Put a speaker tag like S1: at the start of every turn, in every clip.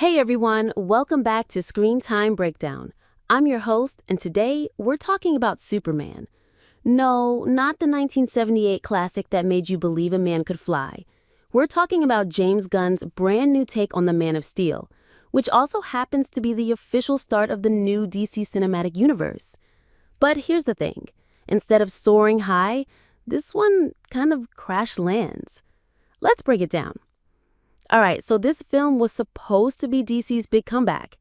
S1: Hey everyone, welcome back to Screen Time Breakdown. I'm your host, and today we're talking about Superman. No, not the 1978 classic that made you believe a man could fly. We're talking about James Gunn's brand new take on the Man of Steel, which also happens to be the official start of the new DC cinematic universe. But here's the thing, instead of soaring high, this one kind of crash lands. Let's break it down. All right, so this film was supposed to be DC's big comeback.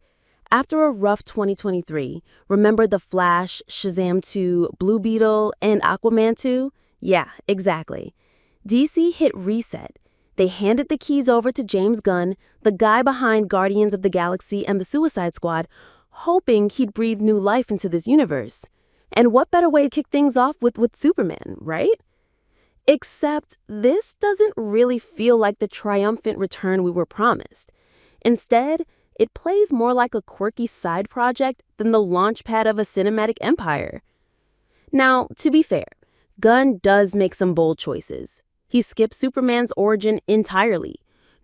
S1: After a rough 2023, remember The Flash, Shazam 2, Blue Beetle, and Aquaman 2? Yeah, exactly. DC hit reset. They handed the keys over to James Gunn, the guy behind Guardians of the Galaxy and the Suicide Squad, hoping he'd breathe new life into this universe. And what better way to kick things off with Superman, right? Except this doesn't really feel like the triumphant return we were promised. Instead, it plays more like a quirky side project than the launchpad of a cinematic empire. Now, to be fair, Gunn does make some bold choices. He skips Superman's origin entirely.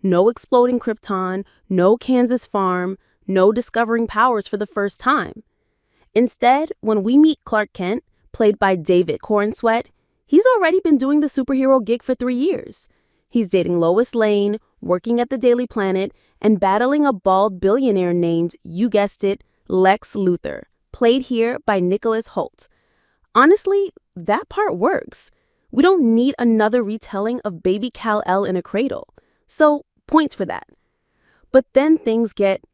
S1: No exploding Krypton, no Kansas farm, no discovering powers for the first time. Instead, when we meet Clark Kent, played by David Corenswet, he's already been doing the superhero gig for 3 years. He's dating Lois Lane, working at the Daily Planet, and battling a bald billionaire named, you guessed it, Lex Luthor, played here by Nicholas Hoult. Honestly, that part works. We don't need another retelling of baby Kal-El in a cradle. So, points for that. But then things get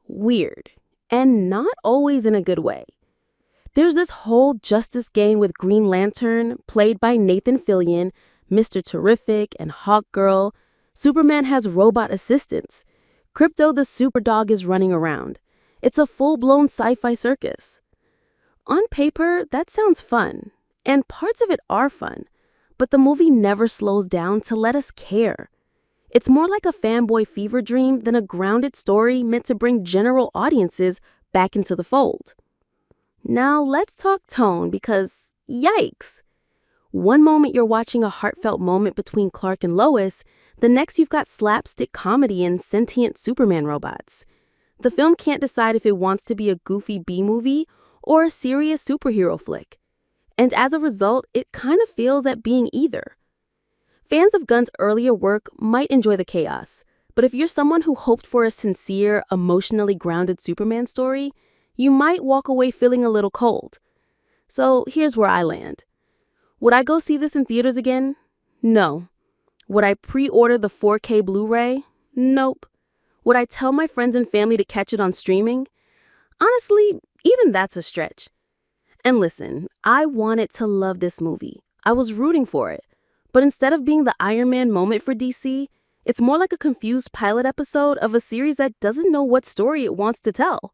S1: weird, and not always in a good way. There's this whole justice game with Green Lantern, played by Nathan Fillion, Mr. Terrific, and Hawkgirl. Superman has robot assistants. Crypto the Superdog is running around. It's a full-blown sci-fi circus. On paper, that sounds fun, and parts of it are fun, but the movie never slows down to let us care. It's more like a fanboy fever dream than a grounded story meant to bring general audiences back into the fold. Now let's talk tone because, yikes! One moment you're watching a heartfelt moment between Clark and Lois, the next you've got slapstick comedy and sentient Superman robots. The film can't decide if it wants to be a goofy B-movie or a serious superhero flick. And as a result, it kind of fails at being either. Fans of Gunn's earlier work might enjoy the chaos, but if you're someone who hoped for a sincere, emotionally grounded Superman story, you might walk away feeling a little cold. So here's where I land. Would I go see this in theaters again? No. Would I pre-order the 4K Blu-ray? Nope. Would I tell my friends and family to catch it on streaming? Honestly, even that's a stretch. And listen, I wanted to love this movie. I was rooting for it. But instead of being the Iron Man moment for DC, it's more like a confused pilot episode of a series that doesn't know what story it wants to tell.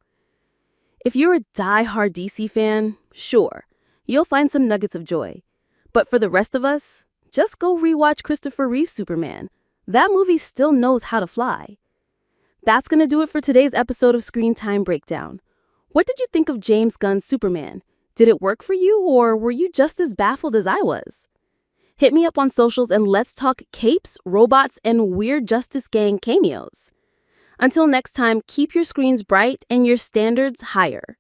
S1: If you're a die-hard DC fan, sure, you'll find some nuggets of joy. But for the rest of us, just go rewatch Christopher Reeve's Superman. That movie still knows how to fly. That's going to do it for today's episode of Screen Time Breakdown. What did you think of James Gunn's Superman? Did it work for you, or were you just as baffled as I was? Hit me up on socials and let's talk capes, robots, and weird Justice Gang cameos. Until next time, keep your screens bright and your standards higher.